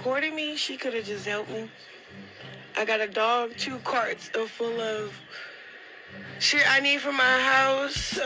supported me. She could have just helped me. I got a dog, 2 carts full of shit I need for my house.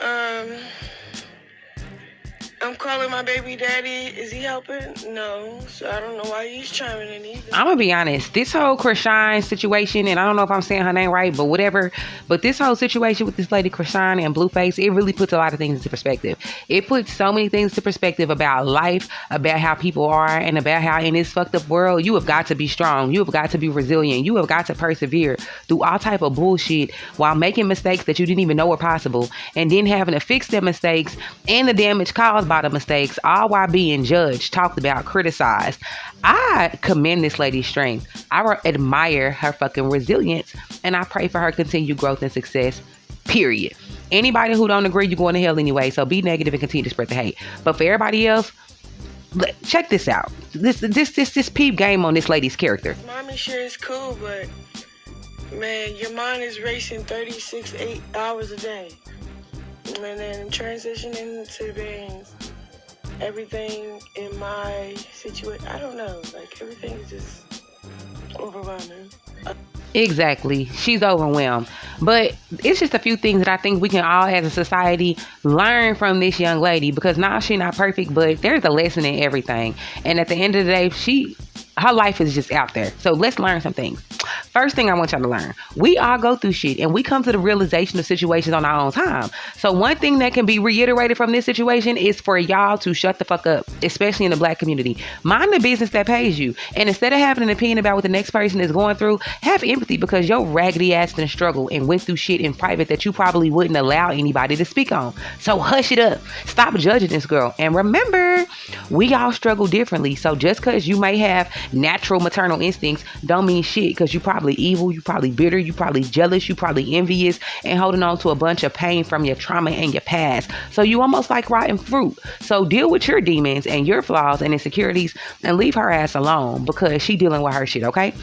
I'm calling my baby daddy. Is he helping? No. So I don't know why he's chiming in either. I'm gonna be honest. This whole Chrisean situation, and I don't know if I'm saying her name right, but whatever. But this whole situation with this lady Chrisean and Blueface, it really puts a lot of things into perspective. It puts so many things into perspective about life, about how people are, and about how in this fucked up world, you have got to be strong. You have got to be resilient. You have got to persevere through all type of bullshit while making mistakes that you didn't even know were possible, and then having to fix their mistakes and the damage caused by the mistakes, all while being judged, talked about, criticized. I commend this lady's strength. I admire her fucking resilience, and I pray for her continued growth and success, period. Anybody who don't agree, you're going to hell anyway, so be negative and continue to spread the hate. But for everybody else, check this out. This peep game on this lady's character. Mommy sure is cool, but man, your mind is racing 36 hours a day. And then transitioning to being everything in my situation, I don't know, like everything is just overwhelming. Exactly. She's overwhelmed. But it's just a few things that I think we can all as a society learn from this young lady, because now she's not perfect, but there's a lesson in everything. And at the end of the day, her life is just out there. So let's learn some things. First thing I want y'all to learn, we all go through shit and we come to the realization of situations on our own time. So one thing that can be reiterated from this situation is for y'all to shut the fuck up, especially in the Black community. Mind the business that pays you. And instead of having an opinion about what the next person is going through, have empathy, because your raggedy ass done struggle and went through shit in private that you probably wouldn't allow anybody to speak on. So hush it up. Stop judging this girl. And remember, we all struggle differently. So just because you may have natural maternal instincts don't mean shit, because you probably evil, you probably bitter, you probably jealous, you probably envious, and holding on to a bunch of pain from your trauma and your past. So you almost like rotten fruit. So deal with your demons and your flaws and insecurities and leave her ass alone, because she dealing with her shit, okay?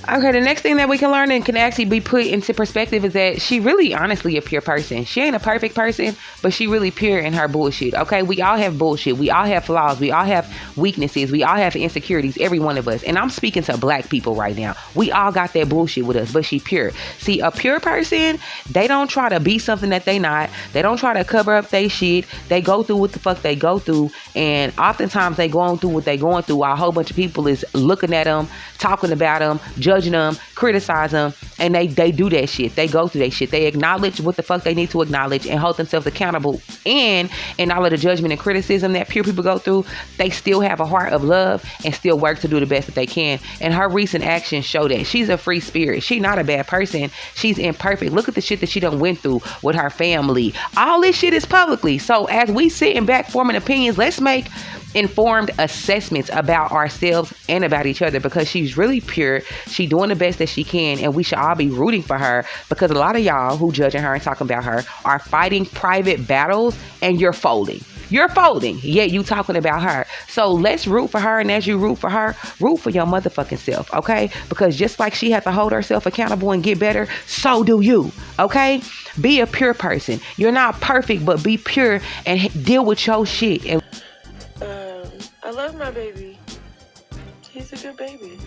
Okay, the next thing that we can learn and can actually be put into perspective is that she really honestly a pure person. She ain't a perfect person, but she really pure in her bullshit, okay? We all have bullshit. We all have flaws. We all have weaknesses. We all have insecurities, every one of us. And I'm speaking to Black people right now. We all got that bullshit with us, but she pure. See, a pure person, they don't try to be something that they not. They don't try to cover up their shit. They go through what the fuck they go through, and oftentimes they going through what they going through while a whole bunch of people is looking at them, talking about them, judging them, criticize them, and they do that shit. They go through that shit. They acknowledge what the fuck they need to acknowledge and hold themselves accountable. And in all of the judgment and criticism that pure people go through, they still have a heart of love and still work to do the best that they can. And her recent actions show that she's a free spirit. She's not a bad person. She's imperfect. Look at the shit that she done went through with her family. All this shit is publicly. So as we sitting back forming opinions, let's make informed assessments about ourselves and about each other, because she's really pure. She's doing the best that she can, and we should all be rooting for her, because a lot of y'all who judging her and talking about her are fighting private battles, and you're folding. You're folding, yet you talking about her. So let's root for her, and as you root for her, root for your motherfucking self, okay? Because just like she had to hold herself accountable and get better, so do you, okay? Be a pure person. You're not perfect, but be pure and deal with your shit. And I love my baby. He's a good baby.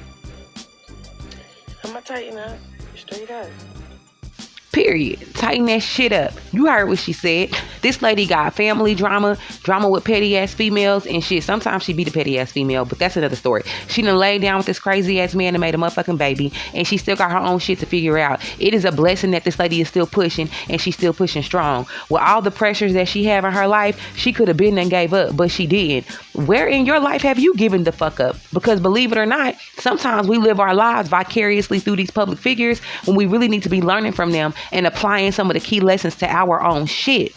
I'm gonna tighten up, straight up. Period. Tighten that shit up. You heard what she said. This lady got family drama with petty ass females and shit. Sometimes she be the petty ass female, but that's another story. She done laid down with this crazy ass man and made a motherfucking baby, and she still got her own shit to figure out. It is a blessing that this lady is still pushing, and she's still pushing strong. With all the pressures that she have in her life, she could have been and gave up, but she didn't. Where in your life have you given the fuck up? Because believe it or not, sometimes we live our lives vicariously through these public figures when we really need to be learning from them and applying some of the key lessons to our own shit.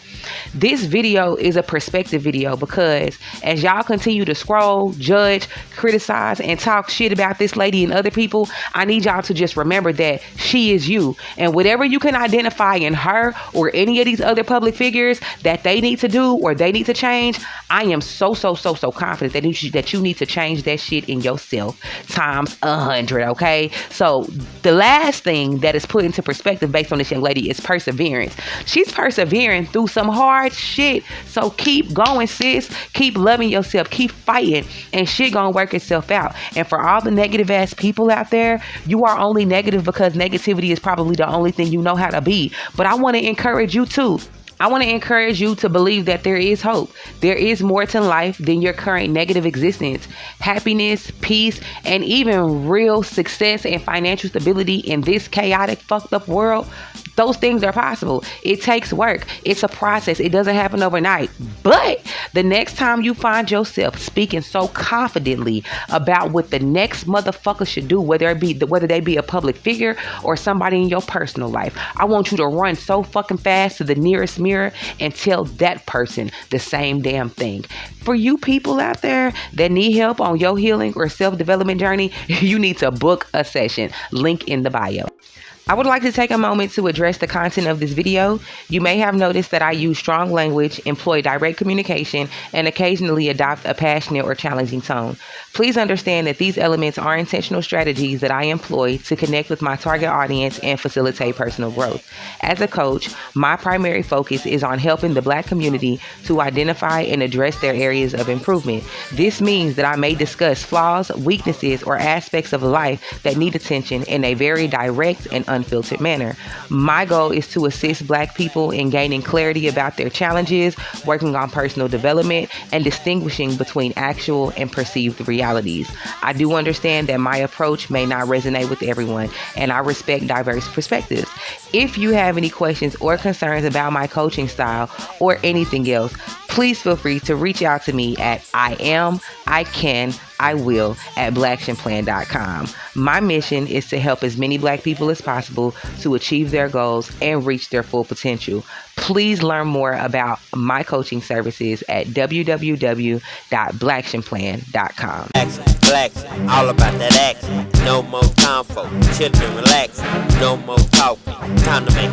This video is a perspective video, because as y'all continue to scroll, judge, criticize, and talk shit about this lady and other people, I need y'all to just remember that she is you. And whatever you can identify in her or any of these other public figures that they need to do or they need to change, I am so confident that you need to change that shit in yourself times 100, okay? So the last thing that is put into perspective based on this young lady is perseverance. She's persevering through some hard shit. So keep going, sis. Keep loving yourself. Keep fighting. And shit gonna work itself out. And for all the negative ass people out there, you are only negative because negativity is probably the only thing you know how to be. But I want to encourage you too. I want to encourage you to believe that there is hope. There is more to life than your current negative existence. Happiness, peace, and even real success and financial stability in this chaotic, fucked up world. Those things are possible. It takes work. It's a process. It doesn't happen overnight. But the next time you find yourself speaking so confidently about what the next motherfucker should do, whether they be a public figure or somebody in your personal life, I want you to run so fucking fast to the nearest mirror and tell that person the same damn thing. For you people out there that need help on your healing or self-development journey, you need to book a session. Link in the bio. I would like to take a moment to address the content of this video. You may have noticed that I use strong language, employ direct communication, and occasionally adopt a passionate or challenging tone. Please understand that these elements are intentional strategies that I employ to connect with my target audience and facilitate personal growth. As a coach, my primary focus is on helping the Black community to identify and address their areas of improvement. This means that I may discuss flaws, weaknesses, or aspects of life that need attention in a very direct and unfiltered manner. My goal is to assist Black people in gaining clarity about their challenges, working on personal development, and distinguishing between actual and perceived realities. I do understand that my approach may not resonate with everyone, and I respect diverse perspectives. If you have any questions or concerns about my coaching style or anything else, please feel free to reach out to me at blackshinplan.com. My mission is to help as many Black people as possible to achieve their goals and reach their full potential. Please learn more about my coaching services at www.blackshinplan.com. Black, all about that action. No more time for children relax. No more talking. Time to make